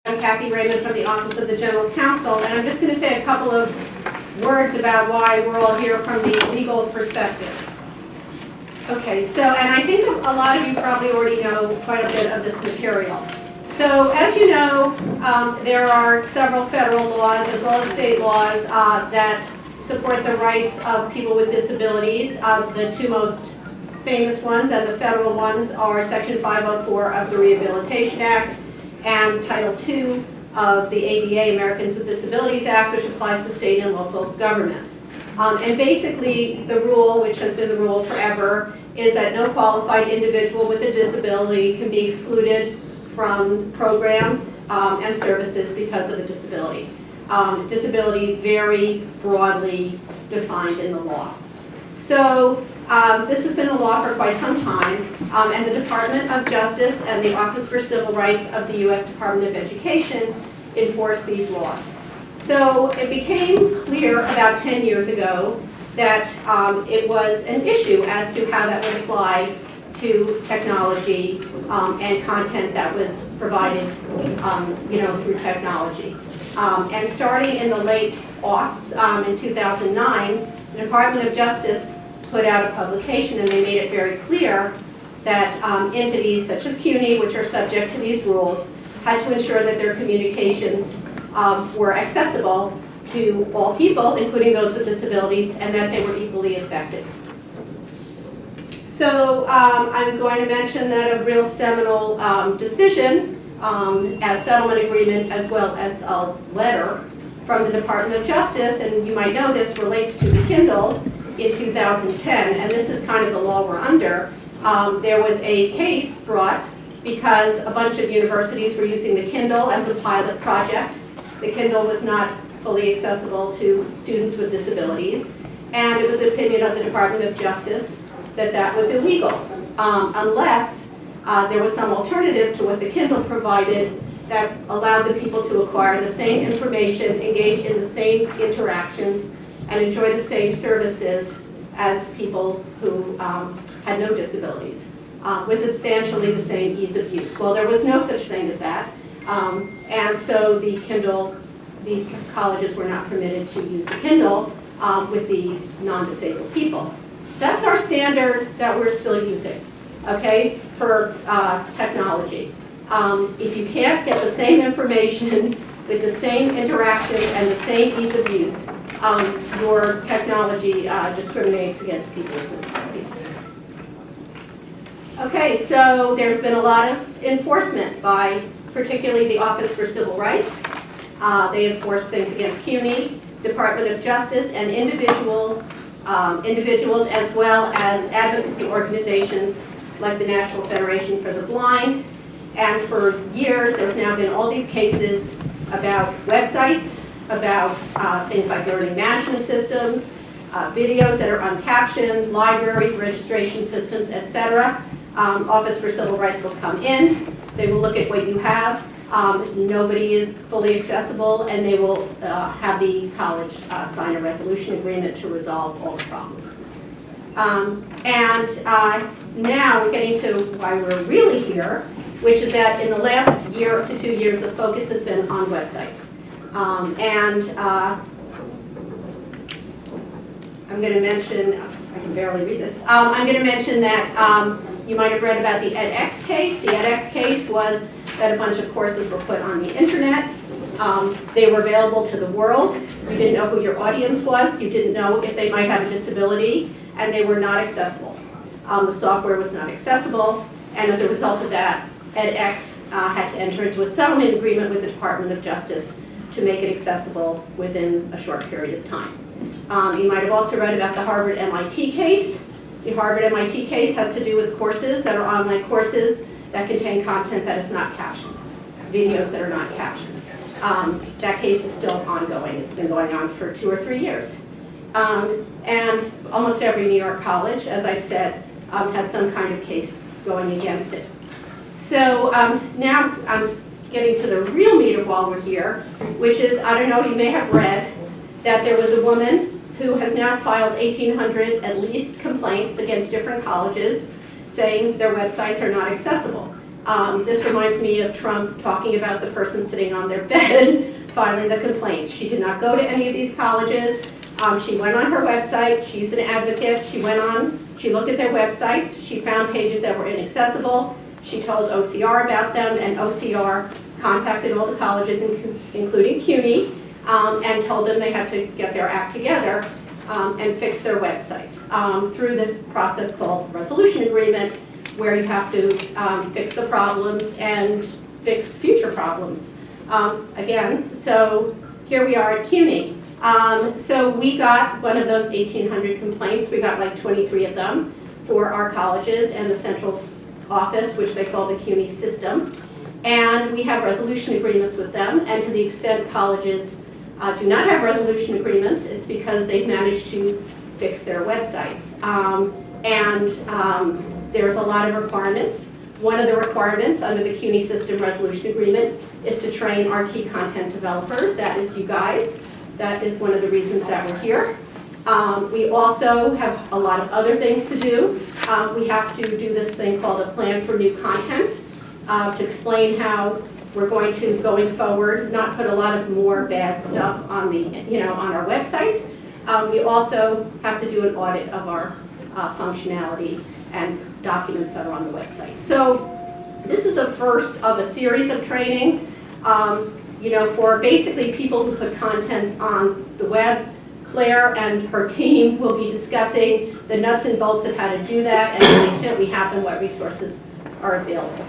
I'm Kathy Raymond from the Office of the General Counsel, and I'm just going to say a couple of words about why we're all here from the legal perspective. Okay, so, and I think a lot of you probably already know quite a bit of this material. So, as you know, there are several federal laws as well as state laws that support the rights of people with disabilities. The two most famous ones and the federal ones are Section 504 of the Rehabilitation Act and Title II of the ADA, Americans with Disabilities Act, which applies to state and local governments. And basically, the rule, which has been the rule forever, is that no qualified individual with a disability can be excluded from programs and services because of a disability. Disability very broadly defined in the law. So this has been the law for quite some time, and the Department of Justice and the Office for Civil Rights of the U.S. Department of Education enforce these laws. So it became clear about 10 years ago that it was an issue as to how that would apply to technology and content that was provided, through technology. And starting in the late aughts, in 2009, the Department of Justice put out a publication, and they made it very clear that entities such as CUNY, which are subject to these rules, had to ensure that their communications were accessible to all people, including those with disabilities, and that they were equally effective. So I'm going to mention that a real seminal decision, as settlement agreement as well as a letter from the Department of Justice, and you might know this relates to the Kindle in 2010, and this is kind of the law we're under. There was a case brought because a bunch of universities were using the Kindle as a pilot project. The Kindle was not fully accessible to students with disabilities, and it was the opinion of the Department of Justice that that was illegal, unless there was some alternative to what the Kindle provided that allowed the people to acquire the same information, engage in the same interactions, and enjoy the same services as people who had no disabilities, with substantially the same ease of use. Well, there was no such thing as that, and so the Kindle, these colleges were not permitted to use the Kindle with the non-disabled people. That's our standard that we're still using, okay, for technology. If you can't get the same information with the same interactions and the same ease of use, your technology discriminates against people with disabilities. Okay, so there's been a lot of enforcement by particularly the Office for Civil Rights. They enforce things against CUNY, Department of Justice, and individuals as well as advocacy organizations like the National Federation for the Blind. And for years, there's now been all these cases about websites, about things like learning management systems, videos that are uncaptioned, libraries, registration systems, etc. Office for Civil Rights will come in. They will look at what you have. Nobody is fully accessible, and they will have the college sign a resolution agreement to resolve all the problems. Now we're getting to why we're really here, which is that in the last year to 2 years, the focus has been on websites. I'm going to mention, I can barely read this, I'm going to mention that you might have read about the edX case. The edX case was that a bunch of courses were put on the internet. They were available to the world. You didn't know who your audience was. You didn't know if they might have a disability, and they were not accessible. The software was not accessible, and as a result of that, edX had to enter into a settlement agreement with the Department of Justice to make it accessible within a short period of time. You might have also read about the Harvard-MIT case. The Harvard-MIT case has to do with courses that are online courses that contain content that is not captioned, videos that are not captioned. That case is still ongoing. It's been going on for 2 or 3 years. And almost every New York college, as I said, has some kind of case going against it. So now I'm getting to the real meat of why we're here, which is, I don't know, you may have read that there was a woman who has now filed 1,800 at least complaints against different colleges saying their websites are not accessible. This reminds me of Trump talking about the person sitting on their bed filing the complaints. She did not go to any of these colleges. She went on her website. She's an advocate. She looked at their websites. She found pages that were inaccessible. She told OCR about them, and OCR contacted all the colleges, including CUNY, and told them they had to get their act together and fix their websites through this process called resolution agreement, where you have to fix the problems and fix future problems. Again, so here we are at CUNY. So we got one of those 1,800 complaints. We got like 23 of them for our colleges and the central office, which they call the CUNY system. And we have resolution agreements with them. And to the extent colleges do not have resolution agreements, it's because they've managed to fix their websites. There's a lot of requirements. One of the requirements under the CUNY system resolution agreement is to train our key content developers. That is you guys. That is one of the reasons that we're here. We also have a lot of other things to do. We have to do this thing called a plan for new content to explain how we're going to, going forward, not put a lot of more bad stuff on the, on our websites. We also have to do an audit of our functionality and documents that are on the website. So this is the first of a series of trainings, for basically people who put content on the web. Claire and her team will be discussing the nuts and bolts of how to do that, and to the extent we have them, what resources are available.